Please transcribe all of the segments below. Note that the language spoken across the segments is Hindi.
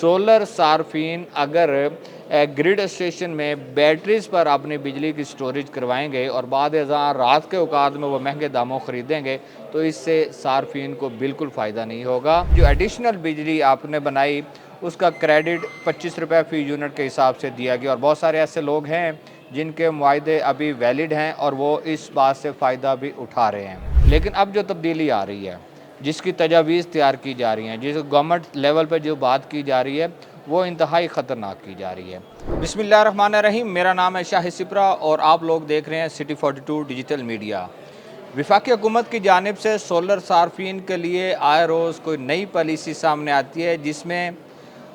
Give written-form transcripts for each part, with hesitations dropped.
सोलर सार्फिन अगर ग्रिड स्टेशन में बैटरीज पर अपनी बिजली की स्टोरेज करवाएंगे और बाद रात के औकात में वो महंगे दामों ख़रीदेंगे तो इससे सार्फिन को बिल्कुल फ़ायदा नहीं होगा। जो एडिशनल बिजली आपने बनाई उसका क्रेडिट 25 रुपये फ़ी यूनिट के हिसाब से दिया गया और बहुत सारे ऐसे लोग हैं जिनके मुआहदे अभी वैलिड हैं और वो इस बात से फ़ायदा भी उठा रहे हैं। लेकिन अब जो तब्दीली आ रही है, जिसकी तजावीज़ तैयार की जा रही हैं, जिस गवर्नमेंट लेवल पर जो बात की जा रही है, वो इंतहाई ख़तरनाक की जा रही है। बिस्मिल्लाहिर्रहमानिर्रहीम, मेरा नाम है शाहिद सिपरा और आप लोग देख रहे हैं सिटी 42 डिजिटल मीडिया। वफाकी हुकूमत की जानिब से सोलर सार्फिन के लिए आए रोज़ कोई नई पॉलिसी सामने आती है जिसमें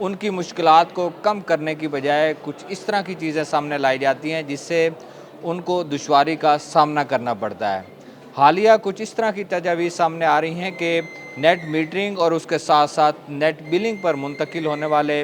उनकी मुश्किलात को कम करने की बजाय कुछ इस तरह की चीज़ें सामने लाई जाती हैं जिससे उनको दुश्वारी का सामना करना पड़ता है। हालिया कुछ इस तरह की तजावीज़ सामने आ रही हैं कि नेट मीटरिंग और उसके साथ साथ नेट बिलिंग पर मुंतकिल होने वाले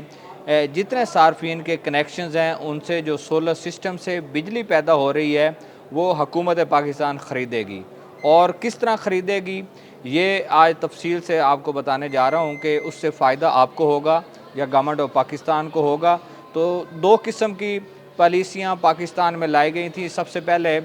जितने सार्फिन के कनेक्शंस हैं उनसे जो सोलर सिस्टम से बिजली पैदा हो रही है वो हुकूमत पाकिस्तान ख़रीदेगी और किस तरह ख़रीदेगी ये आज तफसील से आपको बताने जा रहा हूँ कि उससे फ़ायदा आपको होगा या गवर्नमेंट ऑफ पाकिस्तान को होगा। तो दो किस्म की पॉलिसियाँ पाकिस्तान में लाई गई थी। सबसे पहले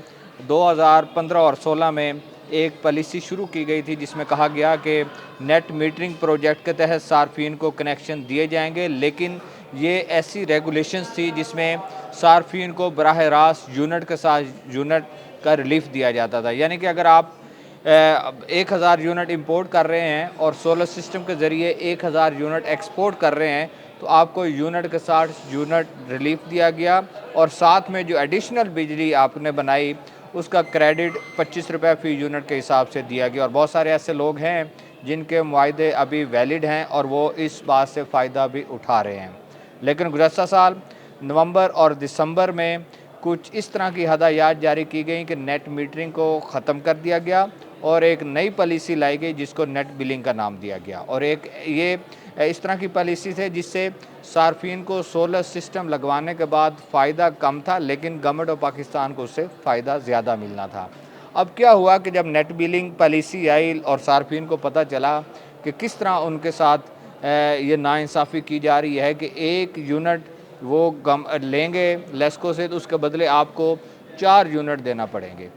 2015 और 16 में एक पॉलिसी शुरू की गई थी जिसमें कहा गया कि नेट मीटरिंग प्रोजेक्ट के तहत सार्फिन को कनेक्शन दिए जाएंगे, लेकिन ये ऐसी रेगुलेशंस थी जिसमें सार्फिन को बराह रास्त यूनिट के साथ यूनिट का रिलीफ दिया जाता था। यानी कि अगर आप 1000 यूनिट इंपोर्ट कर रहे हैं और सोलर सिस्टम के ज़रिए 1000 यूनिट एक्सपोर्ट कर रहे हैं तो आपको यूनिट के साथ यूनिट रिलीफ दिया गया और साथ में जो एडिशनल बिजली आपने बनाई उसका क्रेडिट 25 रुपये फ़ी यूनिट के हिसाब से दिया गया और बहुत सारे ऐसे लोग हैं जिनके मुआहदे अभी वैलिड हैं और वो इस बात से फ़ायदा भी उठा रहे हैं। लेकिन गुज़श्ता साल नवंबर और दिसंबर में कुछ इस तरह की हदायत जारी की गई कि नेट मीटरिंग को ख़त्म कर दिया गया और एक नई पॉलिसी लाई गई जिसको नेट बिलिंग का नाम दिया गया और एक ये इस तरह की पॉलिसी थे जिससे सार्फिन को सोलर सिस्टम लगवाने के बाद फ़ायदा कम था लेकिन गवर्नमेंट ऑफ पाकिस्तान को उससे फ़ायदा ज़्यादा मिलना था। अब क्या हुआ कि जब नेट बिलिंग पॉलिसी आई और सार्फिन को पता चला कि किस तरह उनके साथ ये नाइंसाफ़ी की जा रही है कि एक यूनिट वो गम लेंगे लेस्को से तो उसके बदले आपको 4 यूनिट देना पड़ेंगे।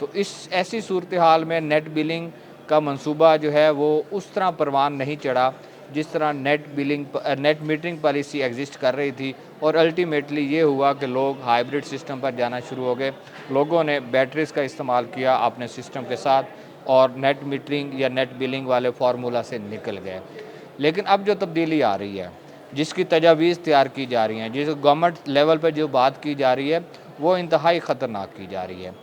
तो इस ऐसी सूरत हाल में नेट बिलिंग का मंसूबा जो है वो उस तरह परवान नहीं चढ़ा जिस तरह नेट मीटरिंग पॉलिसी एग्जिस्ट कर रही थी और अल्टीमेटली ये हुआ कि लोग हाइब्रिड सिस्टम पर जाना शुरू हो गए। लोगों ने बैटरीज़ का इस्तेमाल किया अपने सिस्टम के साथ और नेट मीटरिंग या नेट बिलिंग वाले फार्मूला से निकल गए। लेकिन अब जो तब्दीली आ रही है, जिसकी तजावीज़ तैयार की जा रही हैं, जिस गवर्नमेंट लेवल पर जो बात की जा रही है वो इंतहाई ख़तरनाक की जा रही है।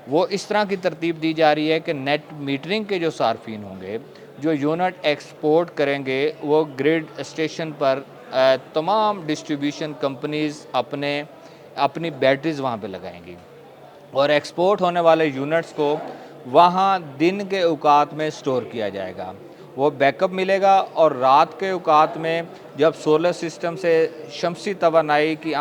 वो इस तरह की तरतीब दी जा रही है कि नेट मीटरिंग के जो सार्फिन होंगे जो यूनिट एक्सपोर्ट करेंगे वो ग्रिड स्टेशन पर तमाम डिस्ट्रीब्यूशन कंपनीज़ अपनी बैटरीज़ वहाँ पे लगाएंगी और एक्सपोर्ट होने वाले यूनिट्स को वहाँ दिन के औकात में स्टोर किया जाएगा। वो बैकअप मिलेगा और रात के औकात में जब सोलर सिस्टम से शमसी तवानाई की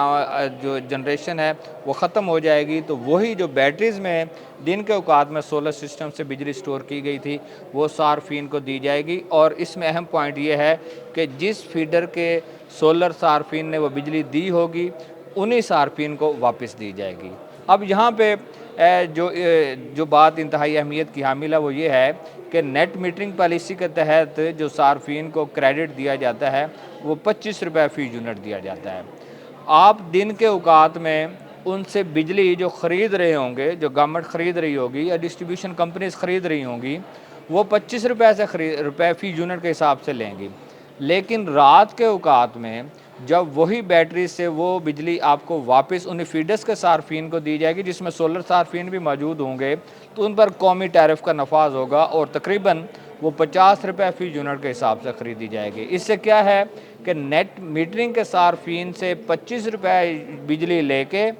जो जनरेशन है वो ख़त्म हो जाएगी तो वही जो बैटरीज़ में दिन के औकात में सोलर सिस्टम से बिजली स्टोर की गई थी वो सार्फिन को दी जाएगी। और इसमें अहम पॉइंट ये है कि जिस फीडर के सोलर सार्फिन ने वो बिजली दी होगी उन्हीं सार्फिन को वापस दी जाएगी। अब यहाँ पे जो बात इंतहाई अहमियत की हामिल है वो ये है कि नेट मीटरिंग पॉलिसी के तहत जो सार्फिन को क्रेडिट दिया जाता है वो 25 रुपये फ़ी यूनिट दिया जाता है। आप दिन के औकात में उनसे बिजली जो ख़रीद रहे होंगे, जो गवर्नमेंट ख़रीद रही होगी या डिस्ट्रीब्यूशन कंपनीज ख़रीद रही होंगी वो 25 रुपये फ़ी यूनिट के हिसाब से लेंगी। लेकिन रात के औकात में जब वही बैटरी से वो बिजली आपको वापस उन्हीं फीडर्स के सार्फिन को दी जाएगी जिसमें सोलर सार्फिन भी मौजूद होंगे तो उन पर कौमी टैरिफ का नफाज होगा और तकरीबन वो 50 रुपये फ़ी यूनिट के हिसाब से ख़रीदी जाएगी। इससे क्या है कि नेट मीटरिंग के सार्फिन से 25 रुपये बिजली लेके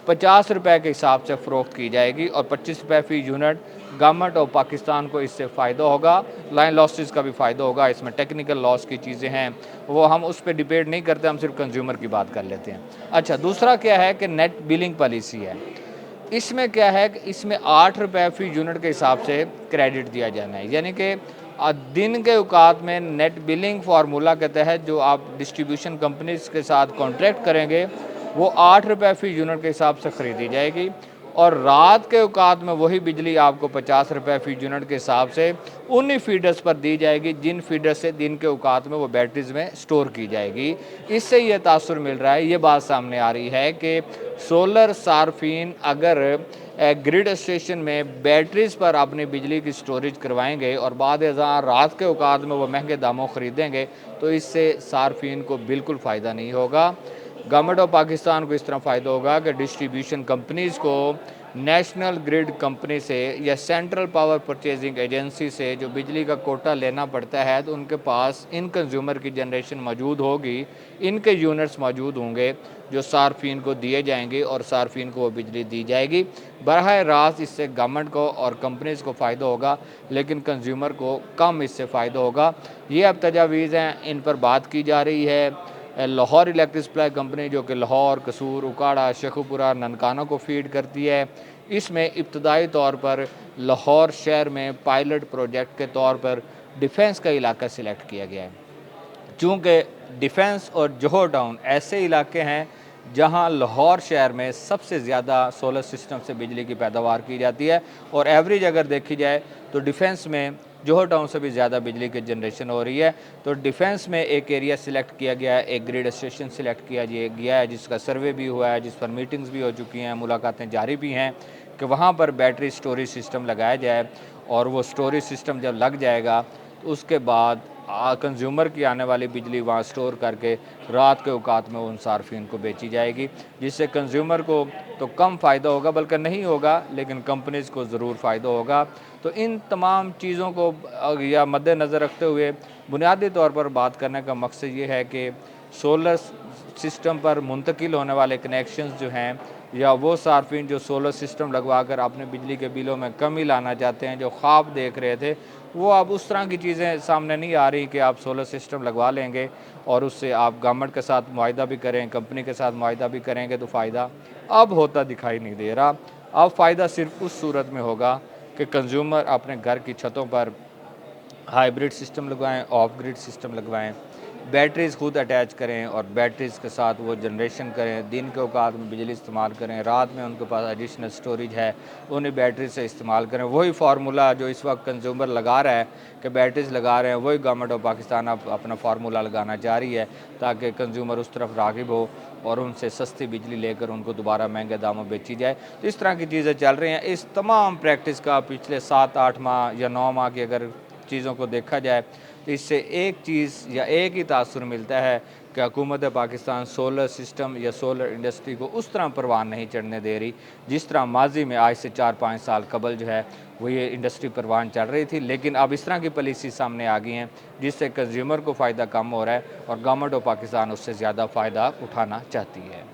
50 रुपये के हिसाब से फ़रोख्त की जाएगी और 25 रुपये फ़ी यूनिट गवर्नमेंट ऑफ पाकिस्तान को इससे फ़ायदा होगा। लाइन लॉसेस का भी फ़ायदा होगा। इसमें टेक्निकल लॉस की चीज़ें हैं वो हम उस पर डिबेट नहीं करते, हम सिर्फ कंज्यूमर की बात कर लेते हैं। अच्छा, दूसरा क्या है कि नेट बिलिंग पॉलिसी है। इसमें क्या है कि इसमें 8 रुपये फ़ी यूनिट के हिसाब से क्रेडिट दिया जाना है, यानी कि दिन के औकात में नेट बिलिंग फार्मूला के तहत जो आप डिस्ट्रीब्यूशन कंपनीज के साथ कॉन्ट्रैक्ट करेंगे वो 8 रुपये फ़ी यूनिट के हिसाब से ख़रीदी जाएगी और रात के औकात में वही बिजली आपको 50 रुपये फ़ी यूनिट के हिसाब से उन्हीं फीडर्स पर दी जाएगी जिन फीडर से दिन के औकात में वो बैटरीज में स्टोर की जाएगी। इससे ये तासुर मिल रहा है, ये बात सामने आ रही है कि सोलर सार्फिन अगर ग्रिड स्टेशन में बैटरीज पर अपनी बिजली की स्टोरेज करवाएंगे और बाद रात के औकात में वो महंगे दामों ख़रीदेंगे तो इससे सार्फिन को बिल्कुल फ़ायदा नहीं होगा। गवर्नमेंट ऑफ पाकिस्तान को इस तरह फ़ायदा होगा कि डिस्ट्रीब्यूशन कंपनीज़ को नेशनल ग्रिड कंपनी से या सेंट्रल पावर परचेजिंग एजेंसी से जो बिजली का कोटा लेना पड़ता है तो उनके पास इन कंज्यूमर की जनरेशन मौजूद होगी, इनके यूनिट्स मौजूद होंगे जो सार्फिन को दिए जाएंगे और सार्फिन को वो बिजली दी जाएगी। बरह रास्त इससे गवर्नमेंट को और कंपनीज़ को फ़ायदा होगा लेकिन कंज्यूमर को कम इससे फ़ायदा होगा। ये अब तजावीज़ हैं, इन पर बात की जा रही है। लाहौर इलेक्ट्रिक सप्लाई कंपनी जो कि लाहौर, कसूर, उकाड़ा, शेखुपुरा, ननकाना को फीड करती है, इसमें इब्तदाई तौर पर लाहौर शहर में पायलट प्रोजेक्ट के तौर पर डिफेंस का इलाका सिलेक्ट किया गया है। चूँकि डिफेंस और जोहर टाउन ऐसे इलाके हैं जहां लाहौर शहर में सबसे ज़्यादा सोलर सिस्टम से बिजली की पैदावार की जाती है और एवरेज अगर देखी जाए तो डिफेंस में जोहर टाउन से भी ज़्यादा बिजली की जनरेशन हो रही है। तो डिफेंस में एक एरिया सिलेक्ट किया गया है, एक ग्रिड स्टेशन सिलेक्ट किया गया है जिसका सर्वे भी हुआ है, जिस पर मीटिंग्स भी हो चुकी हैं, मुलाकातें जारी भी हैं कि वहाँ पर बैटरी स्टोरेज सिस्टम लगाया जाए और वो स्टोरेज सिस्टम जब लग जाएगा तो उसके बाद कंज्यूमर की आने वाली बिजली वहाँ स्टोर करके रात के औकात में उन सार्फिन को बेची जाएगी, जिससे कंज्यूमर को तो कम फ़ायदा होगा बल्कि नहीं होगा लेकिन कंपनीज़ को ज़रूर फ़ायदा होगा। तो इन तमाम चीज़ों को या मद्देनज़र रखते हुए बुनियादी तौर पर बात करने का मकसद ये है कि सोलर सिस्टम पर मुंतकिल होने वाले कनेक्शंस जो हैं या वो सार्फिन जो सोलर सिस्टम लगवा कर अपने बिजली के बिलों में कमी लाना चाहते हैं, जो ख्वाब देख रहे थे, वो अब उस तरह की चीज़ें सामने नहीं आ रही कि आप सोलर सिस्टम लगवा लेंगे और उससे आप गवर्नमेंट के साथ मुआहिदा भी करें, कंपनी के साथ मुआहिदा भी करेंगे तो फ़ायदा अब होता दिखाई नहीं दे रहा। अब फ़ायदा सिर्फ उस सूरत में होगा कि कंज्यूमर अपने घर की छतों पर हाइब्रिड सिस्टम लगवाएं, ऑफ ग्रिड सिस्टम लगवाएं, बैटरीज़ खुद अटैच करें और बैटरीज़ के साथ वो जनरेशन करें, दिन के औकात में बिजली इस्तेमाल करें, रात में उनके पास एडिशनल स्टोरेज है उन्हें बैटरी से इस्तेमाल करें। वही फार्मूला जो इस वक्त कंज्यूमर लगा रहा है कि बैटरीज़ लगा रहे हैं, वही गवर्नमेंट ऑफ पाकिस्तान अब अपना फार्मूला लगाना चाह रही है ताकि कंज्यूमर उस तरफ राग़िब हो और उनसे सस्ती बिजली लेकर उनको दोबारा महंगे दामों बेची जाए। तो इस तरह की चीज़ें चल रही हैं। इस तमाम प्रैक्टिस का पिछले 7-8 माह या 9 माह की अगर चीज़ों को देखा जाए तो इससे एक चीज़ या एक ही तासुर मिलता है कि हुकूमत पाकिस्तान सोलर सिस्टम या सोलर इंडस्ट्री को उस तरह परवान नहीं चढ़ने दे रही जिस तरह माजी में आज से 4-5 साल कबल जो है वो ये इंडस्ट्री परवान चढ़ रही थी। लेकिन अब इस तरह की पॉलिसी सामने आ गई हैं जिससे कंज्यूमर को फ़ायदा कम हो रहा है और गवर्नमेंट ऑफ पाकिस्तान उससे ज़्यादा फ़ायदा उठाना चाहती है।